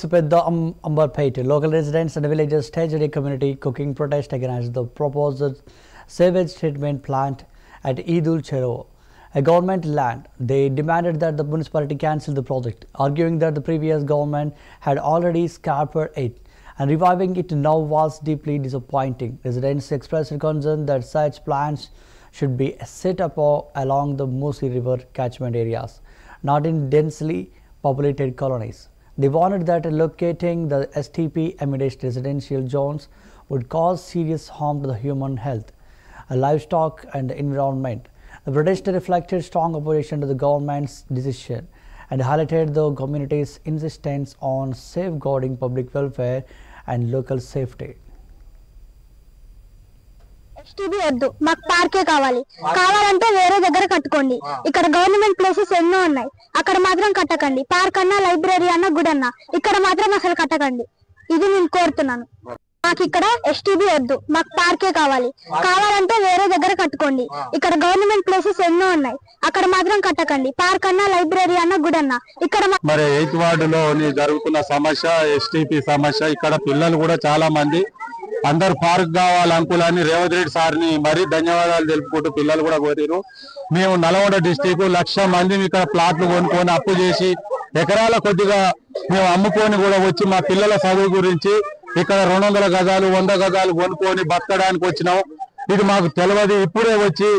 Supedda Ambarpet, local residents and villagers staged a community cooking protest against the proposed sewage treatment plant at Idul Chero, a government land. They demanded that the municipality cancel the project, arguing that the previous government had already scrapped it and reviving it now was deeply disappointing. Residents expressed concern that such plants should be set up along the Musi River catchment areas, not in densely populated colonies. They warned that locating the STP amidst residential zones would cause serious harm to the human health, livestock and the environment. The protest reflected strong opposition to the government's decision and highlighted the community's insistence on safeguarding public welfare and local safety. STB వద్దు మాకు పార్కే కావాలంటే వేరే దగ్గర కట్టుకోండి. ఇక్కడ government places ఎన్నో ఉన్నాయి, అక్కడ మాత్రం కట్టకండి. పార్క్ అన్నా, లైబ్రరీ అన్నా, గుడి అన్నా, ఇక్కడ మాత్రం అసలు కట్టకండి. ఇది నేను కోరుతున్నాను. మాకు ఇక్కడ STB వద్దు, మాకు పార్కే కావాలంటే వేరే దగ్గర కట్టుకోండి. ఇక్కడ గవర్నమెంట్ ప్లేసెస్ ఎన్నో ఉన్నాయి, అక్కడ మాత్రం కట్టకండి. పార్క్ అన్నా, లైబ్రరీ అన్నా, గుడి అన్నా, ఇక్కడ మరి 8th వార్డులో జరుగుతున్న సమస్య STP సమస్య. ఇక్కడ పిల్లలు కూడా చాలా మంది అందరు పార్క్ కావాలి అంకులని రేవంత్ రెడ్డి సార్ని మరీ ధన్యవాదాలు తెలుపుకుంటూ పిల్లలు కూడా కోరారు. మేము నల్గొండ డిస్టిక్ 1,00,000 మంది ఇక్కడ ప్లాట్లు కొనుక్కొని అప్పు చేసి ఎకరాల కొద్దిగా మేము అమ్ముకొని కూడా వచ్చి మా పిల్లల చదువు గురించి ఇక్కడ 200 గజాలు 100 గజాలు కొనుక్కొని బతకడానికి వచ్చినాం. ఇది మాకు తెలియదు. ఇప్పుడే వచ్చి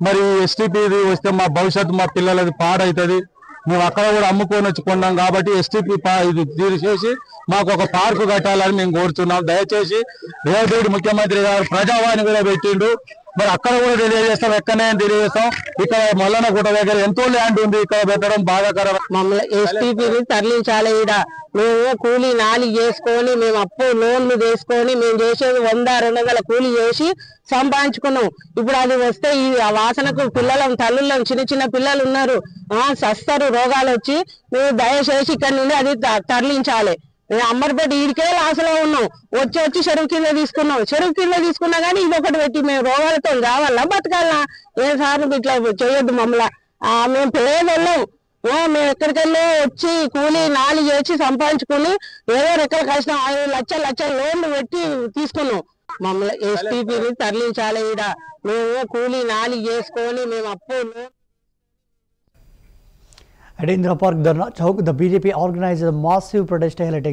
మరి STP వస్తే మా భవిష్యత్తు మా పిల్లలది పాడవుతుంది. మేము అక్కడ కూడా అమ్ముకొని వచ్చి కొన్నాం కాబట్టి STP ఇది తీసేసి మాకు ఒక పార్కు కట్టాలని మేము కోరుతున్నాం. దయచేసి రేవంత్ రెడ్డి ముఖ్యమంత్రి గారు ప్రజావాణి కూడా పెట్టిండు. మరి అక్కడ కూడా తెలియజేస్తాం, ఎక్కడనే తెలియజేస్తాం. ఇక్కడ మల్లన్నగుట్ట దగ్గర ఎంతో ల్యాండ్ ఉంది, ఇక్కడ పెట్టడం బాధాకరం. మమ్మల్ని STPని తరలించాలి. ఇక్కడ మేము కూలీ నాలి చేసుకొని మేము అప్పు లోన్లు చేసుకొని మేము చేసేది 100-200 కూలీ చేసి సంపాదించుకున్నాం. ఇప్పుడు అది వస్తే ఈ వాసనకు పిల్లలం తల్లులం చిన్న పిల్లలు ఉన్నారు, సస్తారు రోగాలు వచ్చి. మేము దయచేసి ఇక్కడ నుండి అది తరలించాలి. మేము అమ్మర్పేట ఈడికే లాసలో ఉన్నాం, వచ్చి చెరువు కింద తీసుకున్నాం. చెరువు కింద తీసుకున్నా కానీ ఇది ఒకటి పెట్టి మేము రోగాలతో రావాలా బతకాలనా? ఏ సార్ ఇట్లా చేయొద్దు మమ్మల్ని. మేము పేదోళ్ళం, మేము ఎక్కడికెళ్ళి వచ్చి కూలీ నాలి చేసి సంపాదించుకుని ఏదో రెక్కలు కష్టం 5 లక్షలు లోన్లు పెట్టి తీసుకున్నాం. మమ్మల్ని STPని తరలించాలి. ఇక్కడ మేము కూలీ నాలి చేసుకొని మేము అప్పు. At Indra Park Dharna Chowk, the BJP organized a massive protest highlighting